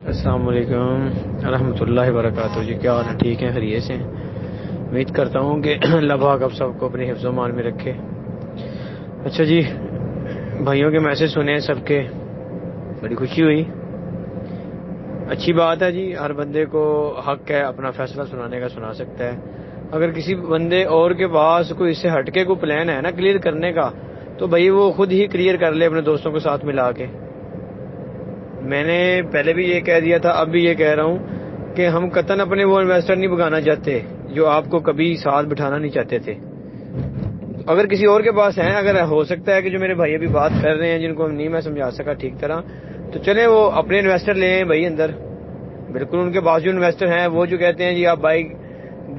السلام علیکم ورحمۃ اللہ وبرکاتہ جی، کیا حال ہے؟ ٹھیک ہیں؟ خیریت سے ہیں؟ امید کرتا ہوں کہ اللہ پاک آپ سب کو اپنے حفظ و امان میں رکھے۔ اچھا جی، بھائیوں کے میسج سنے سب کے، بڑی خوشی ہوئی، اچھی بات ہے جی۔ ہر بندے کو حق ہے اپنا فیصلہ سنانے کا، سنا سکتا ہے۔ اگر کسی بندے اور کے پاس کوئی اس سے ہٹ کے کوئی پلان ہے نا کلیئر کرنے کا، تو بھائی وہ خود ہی کلیئر کر لے اپنے دوستوں کے ساتھ ملا کے۔ میں نے پہلے بھی یہ کہہ دیا تھا، اب بھی یہ کہہ رہا ہوں کہ ہم قطعاً اپنے وہ انویسٹر نہیں بھگانا چاہتے جو آپ کو کبھی ساتھ بٹھانا نہیں چاہتے تھے۔ اگر کسی اور کے پاس ہیں، اگر ہو سکتا ہے کہ جو میرے بھائی ابھی بات کر رہے ہیں جن کو نہیں میں سمجھا سکا ٹھیک طرح، تو چلیں وہ اپنے انویسٹر لے آئیں بھائی اندر۔ بالکل ان کے پاس جو انویسٹر ہیں وہ جو کہتے ہیں جی آپ بائک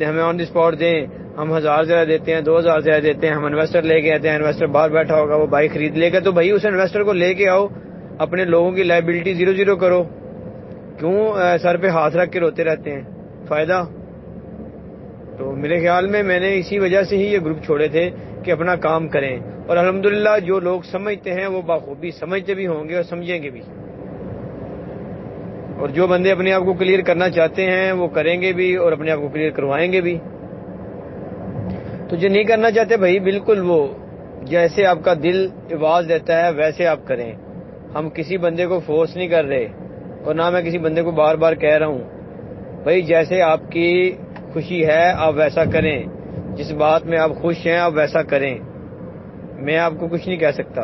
ہمیں آن دی اسپاٹ دیں، ہم 1000 زیادہ دیتے ہیں، 2000 زیادہ دیتے ہیں، ہم انویسٹر لے کے آتے ہیں، انویسٹر باہر بیٹھا ہوگا وہ بائک خرید لے گا، تو بھائی اس انویسٹر کو لے کے آؤ، اپنے لوگوں کی لائبلٹی 0 کرو۔ کیوں سر پہ ہاتھ رکھ کے روتے رہتے ہیں؟ فائدہ؟ تو میرے خیال میں نے اسی وجہ سے ہی یہ گروپ چھوڑے تھے کہ اپنا کام کریں، اور الحمدللہ جو لوگ سمجھتے ہیں وہ بخوبی سمجھتے بھی ہوں گے اور سمجھیں گے بھی، اور جو بندے اپنے آپ کو کلیئر کرنا چاہتے ہیں وہ کریں گے بھی اور اپنے آپ کو کلیئر کروائیں گے بھی۔ تو جو نہیں کرنا چاہتے بھائی بالکل وہ جیسے آپ کا دل آواز دیتا ہے ویسے آپ کریں۔ ہم کسی بندے کو فورس نہیں کر رہے، اور نہ میں کسی بندے کو بار بار کہہ رہا ہوں بھائی جیسے آپ کی خوشی ہے آپ ویسا کریں، جس بات میں آپ خوش ہیں آپ ویسا کریں، میں آپ کو کچھ نہیں کہہ سکتا،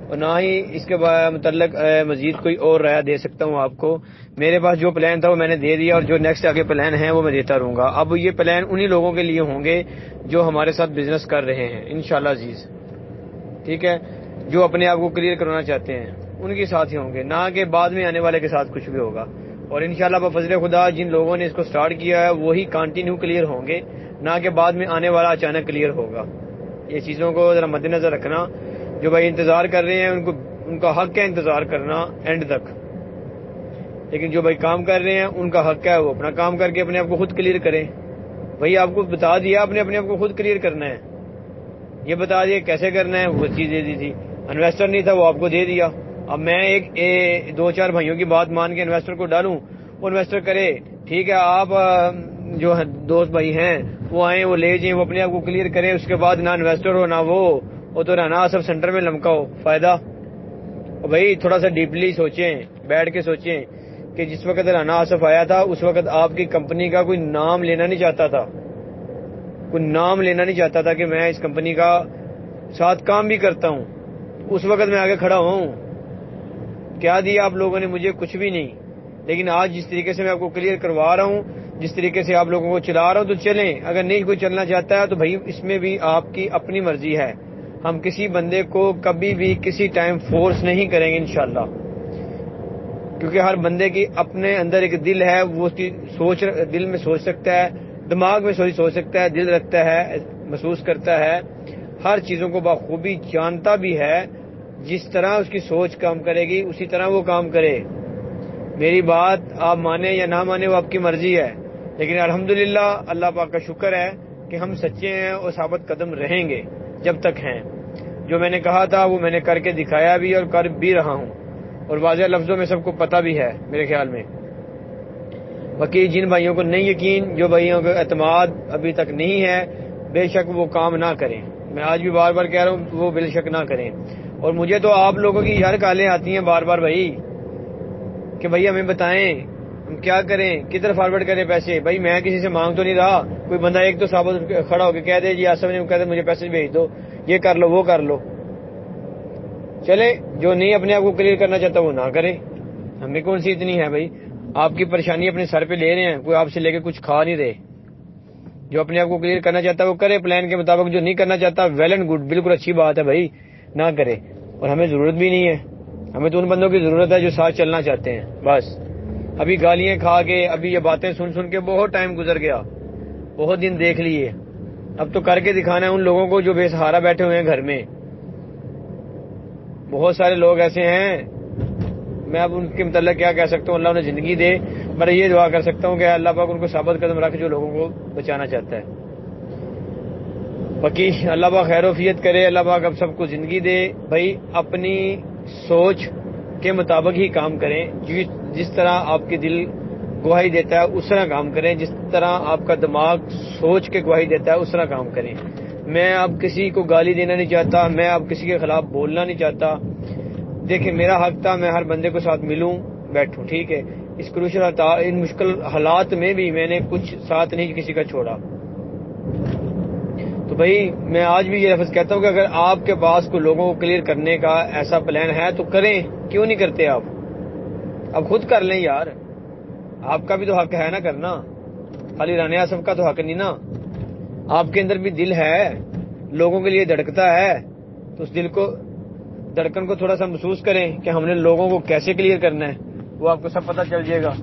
اور نہ ہی اس کے متعلق مزید کوئی اور رائے دے سکتا ہوں آپ کو۔ میرے پاس جو پلان تھا وہ میں نے دے دیا، اور جو نیکسٹ آگے پلان ہیں وہ میں دیتا رہوں گا۔ اب یہ پلان انہی لوگوں کے لیے ہوں گے جو ہمارے ساتھ بزنس کر رہے ہیں انشاءاللہ عزیز، ٹھیک ہے؟ جو اپنے آپ کو کلیئر کرنا چاہتے ہیں ان کے ساتھ ہی ہوں گے، نہ کہ بعد میں آنے والے کے ساتھ کچھ بھی ہوگا۔ اور انشاءاللہ بفضل خدا جن لوگوں نے اس کو سٹارٹ کیا ہے وہی کنٹینیو کلیئر ہوں گے، نہ کہ بعد میں آنے والا اچانک کلیئر ہوگا۔ یہ چیزوں کو ذرا مد نظر رکھنا۔ جو بھائی انتظار کر رہے ہیں ان کا حق ہے انتظار کرنا اینڈ تک، لیکن جو بھائی کام کر رہے ہیں ان کا حق ہے وہ اپنا کام کر کے اپنے آپ کو خود کلیئر کریں۔ بھائی آپ کو بتا دیا آپ نے اپنے آپ کو خود کلیئر کرنا ہے، یہ بتا دیا کیسے کرنا ہے، وہ چیز دے دی تھی۔ انویسٹر نہیں تھا وہ آپ کو دے دیا۔ اب میں ایک دو چار بھائیوں کی بات مان کے انویسٹر کو ڈالوں، وہ انویسٹر کرے، ٹھیک ہے؟ آپ جو دوست بھائی ہیں وہ آئیں وہ لے جائیں، وہ اپنے آپ کو کلیئر کریں، اس کے بعد نہ انویسٹر ہو نہ وہ تو رہنا سب سینٹر میں لمکا ہو، فائدہ؟ اور بھائی تھوڑا سا ڈیپلی سوچیں، بیٹھ کے سوچیں کہ جس وقت رانا آصف آیا تھا اس وقت آپ کی کمپنی کا کوئی نام لینا نہیں چاہتا تھا، کوئی نام لینا نہیں چاہتا تھا کہ میں اس کمپنی کا ساتھ کام بھی کرتا ہوں، اس وقت میں آگے کھڑا ہوں۔ کیا دیا آپ لوگوں نے مجھے؟ کچھ بھی نہیں۔ لیکن آج جس طریقے سے میں آپ کو کلیئر کروا رہا ہوں، جس طریقے سے آپ لوگوں کو چلا رہا ہوں، تو چلیں۔ اگر نہیں کوئی چلنا چاہتا ہے تو بھائی اس میں بھی آپ کی اپنی مرضی ہے، ہم کسی بندے کو کبھی بھی کسی ٹائم فورس نہیں کریں گے انشاءاللہ، کیونکہ ہر بندے کی اپنے اندر ایک دل ہے، وہ اس کی سوچ دل میں سوچ سکتا ہے، دماغ میں سوچ سکتا ہے، دل رکھتا ہے، محسوس کرتا ہے، ہر چیزوں کو بخوبی جانتا بھی ہے۔ جس طرح اس کی سوچ کام کرے گی اسی طرح وہ کام کرے۔ میری بات آپ مانیں یا نہ مانیں وہ آپ کی مرضی ہے، لیکن الحمدللہ اللہ پاک کا شکر ہے کہ ہم سچے ہیں اور ثابت قدم رہیں گے جب تک ہیں۔ جو میں نے کہا تھا وہ میں نے کر کے دکھایا بھی اور کر بھی رہا ہوں، اور واضح لفظوں میں سب کو پتہ بھی ہے میرے خیال میں۔ باقی جن بھائیوں کو نہیں یقین، جو بھائیوں کو اعتماد ابھی تک نہیں ہے، بے شک وہ کام نہ کریں۔ میں آج بھی بار بار کہہ رہا ہوں وہ بے شک نہ کریں۔ اور مجھے تو آپ لوگوں کی ہر کالیں آتی ہیں بار بار بھائی کہ بھائی ہمیں بتائیں ہم کیا کریں، کدھر فارورڈ کریں پیسے۔ بھائی میں کسی سے مانگ تو نہیں رہا، کوئی بندہ ایک تو ثابت کھڑا ہو کے کہہ دے جی آصف نے کہہ دے مجھے پیسے بھیج دو، یہ کر لو وہ کر لو۔ چلے جو نہیں اپنے آپ کو کلیئر کرنا چاہتا وہ نہ کرے، ہمیں کون سی اتنی ہے بھائی؟ آپ کی پریشانی اپنے سر پہ لے رہے ہیں، کوئی آپ سے لے کے کچھ کھا نہیں رہے۔ جو اپنے آپ کو کلیئر کرنا چاہتا ہے وہ کرے پلان کے مطابق، جو نہیں کرنا چاہتا ویل اینڈ گڈ، بالکل اچھی بات ہے بھائی، نہ کرے۔ اور ہمیں ضرورت بھی نہیں ہے، ہمیں تو ان بندوں کی ضرورت ہے جو ساتھ چلنا چاہتے ہیں بس۔ ابھی گالیاں کھا کے، ابھی یہ باتیں سن کے بہت ٹائم گزر گیا، بہت دن دیکھ لیے، اب تو کر کے دکھانا ہے ان لوگوں کو جو بے سہارا بیٹھے ہوئے ہیں گھر میں۔ بہت سارے لوگ ایسے ہیں، میں اب ان کے متعلق کیا کہہ سکتا ہوں، اللہ انہیں زندگی دے، میں یہ دعا کر سکتا ہوں کہ اللہ پاک ان کو ثابت قدم رکھ جو لوگوں کو بچانا چاہتا ہے۔ باقی اللہ پاک خیر و عافیت کرے، اللہ پاک اب سب کو زندگی دے۔ بھائی اپنی سوچ کے مطابق ہی کام کریں، جس طرح آپ کے دل گواہی دیتا ہے اس طرح کام کریں، جس طرح آپ کا دماغ سوچ کے گواہی دیتا ہے اس طرح کام کریں۔ میں اب کسی کو گالی دینا نہیں چاہتا، میں اب کسی کے خلاف بولنا نہیں چاہتا۔ دیکھیں میرا حق تھا، میں ہر بندے کو ساتھ ملوں بیٹھوں، ٹھیک ہے، اس کروشل ان مشکل حالات میں بھی میں نے کچھ ساتھ نہیں کسی کا چھوڑا۔ تو بھائی میں آج بھی یہ لفظ کہتا ہوں کہ اگر آپ کے پاس کوئی لوگوں کو کلیئر کرنے کا ایسا پلان ہے تو کریں، کیوں نہیں کرتے آپ؟ اب خود کر لیں یار، آپ کا بھی تو حق ہے نا کرنا، خالی رانے آصف کا تو حق نہیں نا۔ آپ کے اندر بھی دل ہے، لوگوں کے لیے دھڑکتا ہے، تو اس دھڑکن کو تھوڑا سا محسوس کریں کہ ہم نے لوگوں کو کیسے کلیئر کرنا ہے، وہ آپ کو سب پتہ چل جائے گا۔